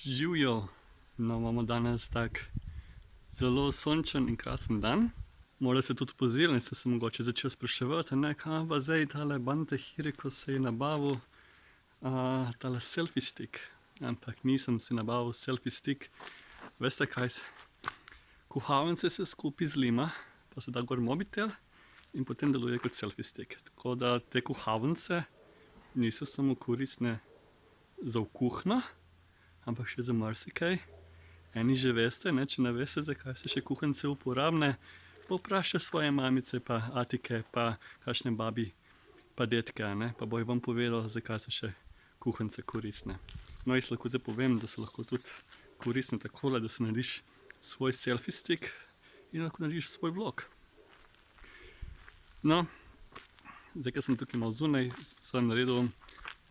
Živijo, no, imamo danes tak zelo sončen in krasen dan. Mora se tudi pozirati in se mogoče začel spraševati, kaj pa zdaj tale Bante Hiriko se je nabavil tale selfie stick. Ampak nisem si nabavil selfie stick. Veste kaj? Kuhalnice se skupaj zlima, pa se da gor mobitel in potem deluje kot selfie stick. Tako da te kuhalnice niso samo koristne za v kuhinjo, ampak še za marsikaj. Eni že veste, če ne veste, zakaj so še kuhanice uporabne, povprašajte svoje mamice, pa atike, pa kakšne babi, pa detke, pa bojo vam povedali, zakaj so še kuhanice koristne. No, jaz lahko zdaj povem, da so lahko tudi koristne takole, da si narediš svoj selfie stick in lahko narediš svoj vlog. No, zdaj, ker sem tukaj malo zunaj, sem naredil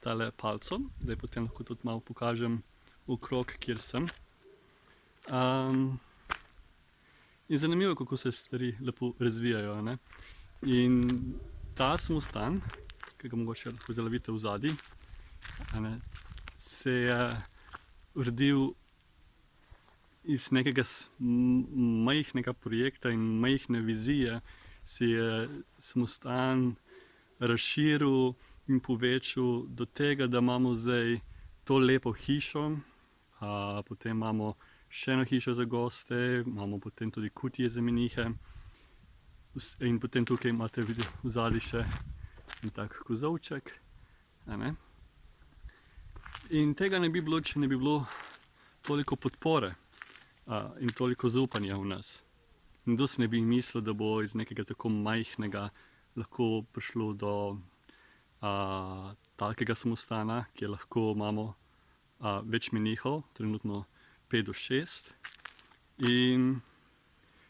tale palco, zdaj potem lahko tudi malo pokažem okrog, kjer sem. In zanimivo, kako se stvari lepo razvijajo. In ta samostan, ki ga mogoče lahko zdaj vidite v zadnji, se je rodil iz nekega majhnega projekta in majhne vizije, se je samostan razširil in povečal do tega, da imamo zdaj to lepo hišo, potem imamo še eno hišo za goste, imamo potem tudi kutije za menihe in potem tukaj imate v zadnji še en tak kozolček. In tega ne bi bilo, če ne bi bilo toliko podpore in toliko zaupanja v nas. Kdo si ne bi mislil, da bo iz nekega tako majhnega lahko prišlo do takega samostana, kjer lahko imamo več menihov, trenutno 5 do 6. In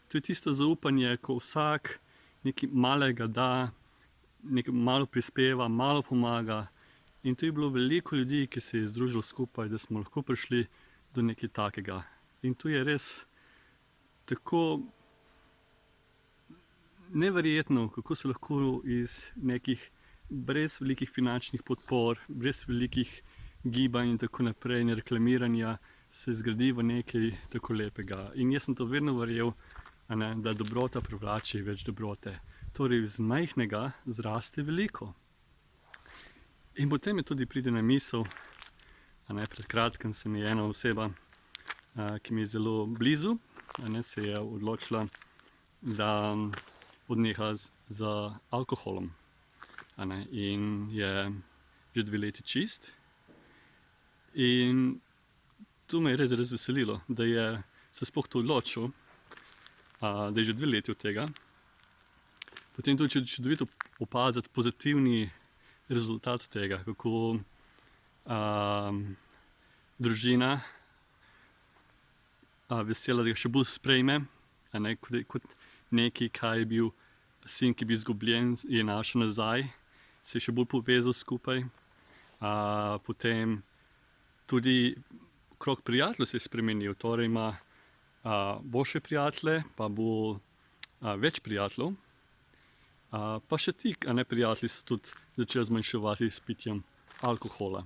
to je tisto zaupanje, ko vsak nekaj malega da, nekaj malo prispeva, malo pomaga. In to je bilo veliko ljudi, ki se je združilo skupaj, da smo lahko prišli do nekaj takega. In to je res tako neverjetno, kako se lahko iz nekih brez velikih finančnih podpor, brez velikih gibanj in tako naprej in reklamiranja se zgradi v nekaj tako lepega. In jaz sem to vedno verjel, da dobrota privlači več dobrote. Torej iz majhnega zraste veliko. In potem je tudi pride na misel, pred kratkim se mi je ena oseba, ki mi je zelo blizu, se je odločila, da odneha z alkoholom. In je že 2 leti čist. In to me je res veselilo, da je se sploh to odločil, da je že 2 leti od tega. Potem tudi čudovito opaziti pozitivni rezultat tega, kako družina vesela, da ga še bolj sprejme, kot nekaj, kaj je bil sin, ki je bil izgubljen, je našel nazaj, se je še bolj povezal skupaj. Potem tudi krog prijateljev se je spremenil, torej ima boljše prijatelje, pa bo več prijateljev. Pa še ti prijatelji so tudi začeli zmanjševati s pitjem alkohola.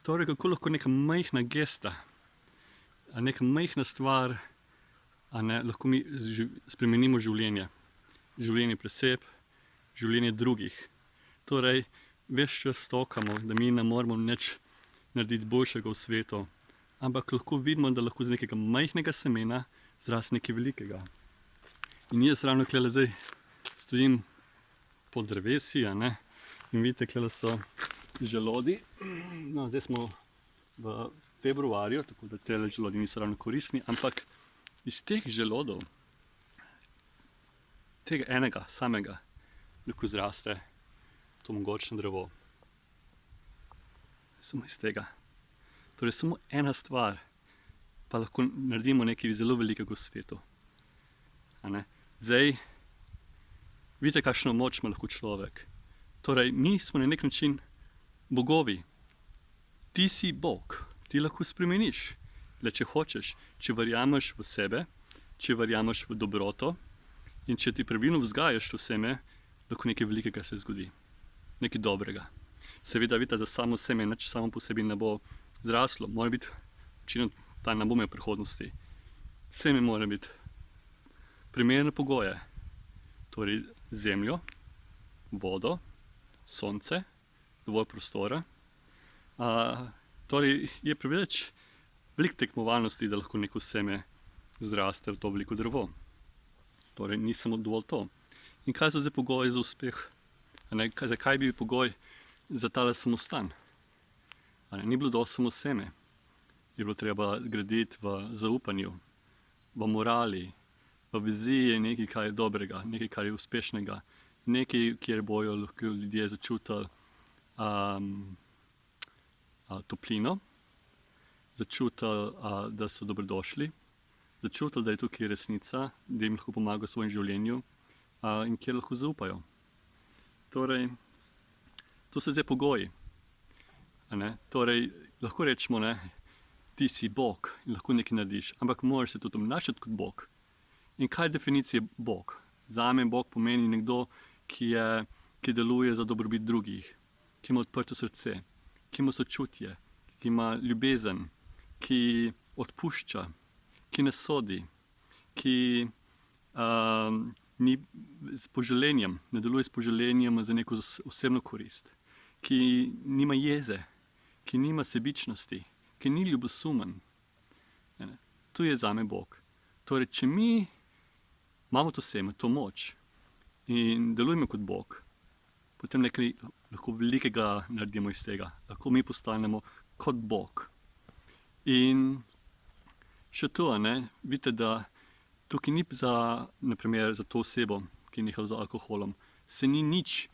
Torej, kako lahko neka majhna gesta, neka majhna stvar, lahko mi spremenimo življenje. Življenje preseb, življenje drugih. Torej, ves čas stokamo, da mi ne moramo nič narediti boljšega v svetu, ampak lahko vidimo, da lahko z nekega majhnega semena zraste nekaj velikega. In jaz ravno tukaj zdaj stojim pod drevesi, in vidite, tukaj so želodi. No, zdaj smo v februarju, tako da te želodi niso ravno koristni, ampak iz teh želodov, tega enega samega, lahko zraste to mogočno drevo. Samo iz tega. Torej, samo ena stvar, pa lahko naredimo nekaj zelo velikega v svetu. Zdaj, vidite, kakšno moč ima lahko človek. Torej, mi smo na nek način bogovi. Ti si Bog, ti lahko spremeniš, le če hočeš, če verjameš v sebe, če verjameš v dobroto in če ti pravilno vzgajaš to seme, lahko nekaj velikega se zgodi. Nekaj dobrega. Seveda vidite, da samo seme nič samo po sebi ne bo zraslo. Mora biti ta ne bo imel prihodnosti. Seme mora biti primerne pogoje, torej zemljo, vodo, sonce, dovolj prostora. Torej je preveč veliko tekmovalnosti, da lahko neko seme zraste v to veliko drevo. Torej ni samo dovolj to. In kaj so zdaj pogoji za uspeh? Zakaj bi bil pogoj za tale samostan? Ni bilo dosti samo seme. Je bilo treba graditi v zaupanju, v morali, v viziji nekaj, kar je dobrega, nekaj, kar je uspešnega, nekaj, kjer bojo lahko ljudje začutili toplino, začutili, da so dobrodošli, začutili, da je tukaj resnica, da jim lahko pomaga v svojem življenju in kjer lahko zaupajo. Torej, to so zdaj pogoji. Torej, lahko rečemo, ti si Bog in lahko nekaj narediš, ampak moraš se tudi obnašati kot Bog. In kaj je definicija Bog? Zame Bog pomeni nekdo, ki deluje za dobrobit drugih, ki ima odprto srce, ki ima sočutje, ki ima ljubezen, ki odpušča, ki ne sodi, ki ni s poželenjem, ne deluje s poželenjem za neko osebno korist, ki nima jeze, ki nima sebičnosti, ki ni ljubosumen. To je zame Bog. Torej, če mi imamo to seme, to moč in delujemo kot Bog, potem nekaj lahko velikega naredimo iz tega. Lahko mi postanemo kot Bog. In še to, vidite, da tukaj ni naprimer za to osebo, ki je nehala z alkoholom, se ni nič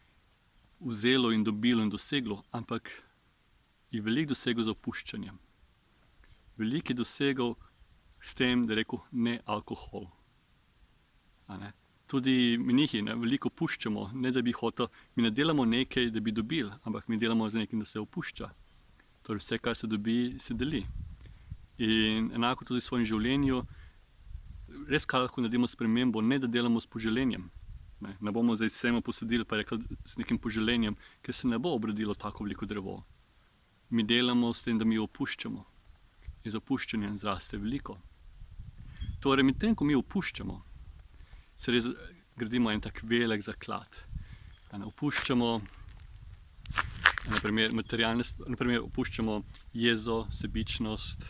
vzelo in dobilo in doseglo, ampak je veliko dosegel z opuščanjem. Veliko je dosegel s tem, da je rekel ne alkohol. Tudi menihi veliko opuščamo, ne da bi hotel, mi ne delamo nekaj, da bi dobili, ampak mi delamo z nekim, da se opušča. Torej vse, kar se dobi, se deli. In enako tudi v svojem življenju, res kaj lahko naredimo spremembo, ne da delamo s poželenjem. Ne bomo zdaj semo posadili pa rekli s nekim poželenjem, ker se ne bo obrodilo tako veliko drevo. Mi delamo s tem, da mi opuščamo. Iz opuščanja zraste veliko. Torej, med tem, ko mi opuščamo, se res gradimo en tak velik zaklad. Opuščamo naprimer opuščamo jezo, sebičnost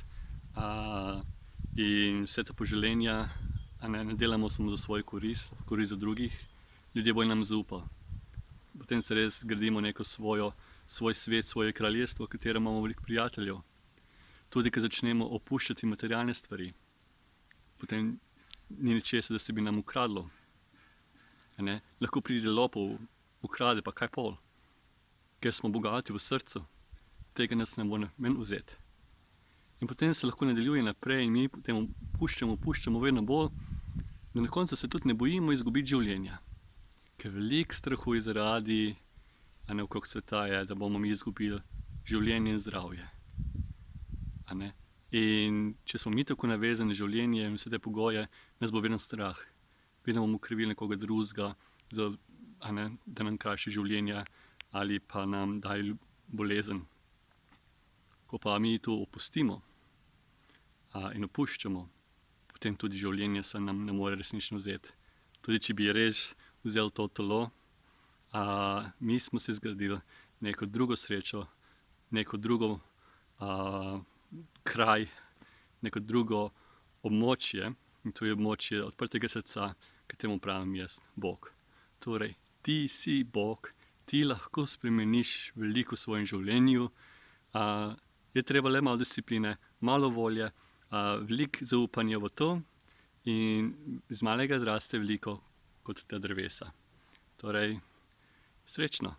in vse te poželenja, ne delamo samo za svojo korist za drugih, ljudje bojo nam zaupali. Potem se res gradimo neko svoj svet, svoje kraljestvo, v katerem imamo veliko prijateljev. Tudi, ko začnemo opuščati materialne stvari, potem ni ničesar, da se bi nam ukradlo. Lahko pride lopov, ukrade, pa kaj pol. Ker smo bogati v srcu, tega nas ne bo namen vzeti. In potem se lahko nadaljuje naprej in mi potem opuščamo vedno bolj, da na koncu se tudi ne bojimo izgubiti življenja. Ker veliko strahu je zaradi, okrog sveta je, da bomo mi izgubili življenje in zdravje. In če smo mi tako navezani na življenje in vse te pogoje, nas bo vedno strah. Vedno bomo krivili nekoga drugega, da nam krajši življenja ali pa nam daje bolezen. Ko pa mi to opustimo in opuščamo, potem tudi življenje se nam ne more resnično vzeti. Tudi če bi res vzeli to telo, mi smo si zgradili neko drugo srečo, neko drugo kraj, neko drugo območje, in to je območje odprtega srca, ki temu pravim jaz, Bog. Torej, ti si Bog, ti lahko spremeniš veliko v svojem življenju, je treba le malo discipline, malo volje, veliko zaupanja v to in iz malega zraste veliko kot ta drevesa. Torej, srečno!